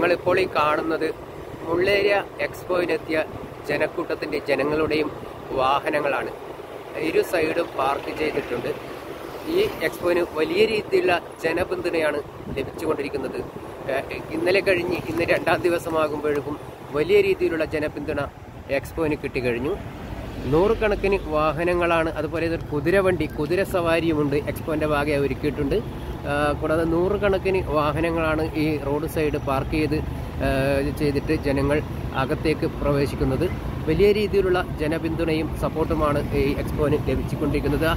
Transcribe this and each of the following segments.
ഞങ്ങളിപ്പോൾ ഈ കാണുന്നത് മുള്ളേരിയ എക്സ്പോയിലെത്തിയ ജനങ്ങളുടെയും വാഹനങ്ങളാണ്. ഇരു സൈഡും പാർക്ക് ചെയ്തിട്ടുണ്ട്. ഈ എക്സ്പോയിന് വലിയ രീതിയിലുള്ള ജനപിന്തുണയാണ് ലഭിച്ചുകൊണ്ടിരിക്കുന്നത്. ഇന്നലെ കഴിഞ്ഞ് ഇന്ന് രണ്ടാം ദിവസമാകുമ്പോഴേക്കും വലിയ രീതിയിലുള്ള ജനപിന്തുണ എക്സ്പോയിന് കിട്ടിക്കഴിഞ്ഞു. നൂറുകണക്കിന് വാഹനങ്ങളാണ്, അതുപോലെ കുതിര സവാരിയുമുണ്ട് എക്സ്പോൻ്റെ ഭാഗമായി ഒരുക്കിയിട്ടുണ്ട്. കൂടാതെ നൂറുകണക്കിന് വാഹനങ്ങളാണ് ഈ റോഡ് സൈഡ് പാർക്ക് ചെയ്തിട്ട് ജനങ്ങൾ അകത്തേക്ക് പ്രവേശിക്കുന്നത്. വലിയ രീതിയിലുള്ള ജനപിന്തുണയും സപ്പോർട്ടുമാണ് ഈ എക്സ്പോന് ലഭിച്ചുകൊണ്ടിരിക്കുന്നത്.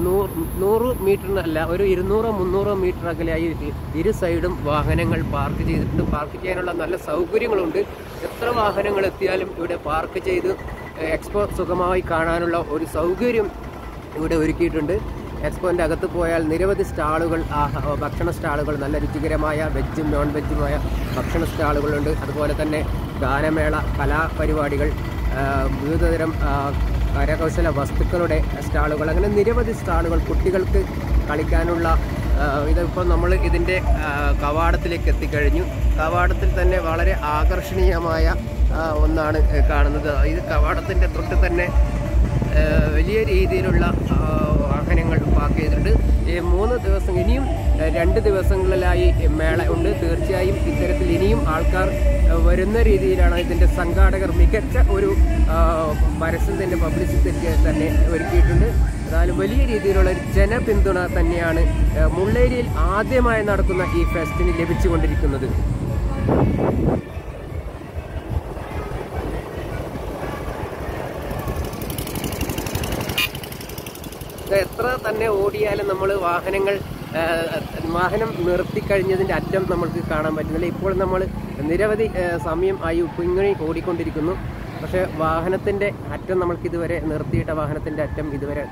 100 മീറ്ററിനല്ല, ഒരു 200-300 മീറ്റർ അകലെയായി ഇരു സൈഡും വാഹനങ്ങൾ പാർക്ക് ചെയ്തിട്ടുണ്ട്. പാർക്ക് ചെയ്യാനുള്ള നല്ല സൗകര്യങ്ങളുണ്ട്. എത്ര വാഹനങ്ങൾ എത്തിയാലും ഇവിടെ പാർക്ക് ചെയ്ത് എക്സ്പോ സുഖമായി കാണാനുള്ള ഒരു സൗകര്യം ഇവിടെ ഒരുക്കിയിട്ടുണ്ട്. എക്സ്പോൻ്റെ അകത്ത് പോയാൽ നിരവധി സ്റ്റാളുകൾ, ഭക്ഷണ സ്റ്റാളുകൾ, നല്ല രുചികരമായ വെജും നോൺ വെജുമായ ഭക്ഷണ സ്റ്റാളുകളുണ്ട്. അതുപോലെ തന്നെ ഗാനമേള, കലാപരിപാടികൾ, വിവിധതരം കരകൗശല വസ്തുക്കളുടെ സ്റ്റാളുകൾ, അങ്ങനെ നിരവധി സ്റ്റാളുകൾ, കുട്ടികൾക്ക് കളിക്കാനുള്ള. ഇതിപ്പോൾ നമ്മൾ ഇതിൻ്റെ കവാടത്തിലേക്ക് എത്തിക്കഴിഞ്ഞു. കവാടത്തിൽ തന്നെ വളരെ ആകർഷണീയമായ ഒന്നാണ് കാണുന്നത്. ഇത് കവാടത്തിൻ്റെ തൊട്ട് തന്നെ വലിയ രീതിയിലുള്ള വാഹനങ്ങൾ പാർക്ക് ചെയ്തിട്ടുണ്ട്. ഈ 3 ദിവസം, ഇനിയും 2 ദിവസങ്ങളിലായി മേള ഉണ്ട്. തീർച്ചയായും ഇത്തരത്തിൽ ഇനിയും ആൾക്കാർ വരുന്ന രീതിയിലാണ് ഇതിൻ്റെ സംഘാടകർ മികച്ച ഒരു പരസ്യത്തിൻ്റെ പബ്ലിസിറ്റി തന്നെ ഒരുക്കിയിട്ടുണ്ട്. എന്നാലും വലിയ രീതിയിലുള്ള ഒരു ജനപിന്തുണ തന്നെയാണ് മുള്ളേരിയയിൽ ആദ്യമായി നടക്കുന്ന ഈ ഫെസ്റ്റിന് ലഭിച്ചുകൊണ്ടിരിക്കുന്നത്. എത്ര തന്നെ ഓടിയാലും നമ്മൾ വാഹനം നിർത്തിക്കഴിഞ്ഞതിൻ്റെ അറ്റം നമ്മൾക്ക് കാണാൻ പറ്റുന്നില്ല. ഇപ്പോൾ നമ്മൾ നിരവധി സമയം ആയി ഇങ്ങനെ ഓടിക്കൊണ്ടിരിക്കുന്നു. പക്ഷേ വാഹനത്തിൻ്റെ അറ്റം നമ്മൾക്ക് ഇതുവരെ നിർത്തിയിട്ട വാഹനത്തിൻ്റെ അറ്റം ഇതുവരെ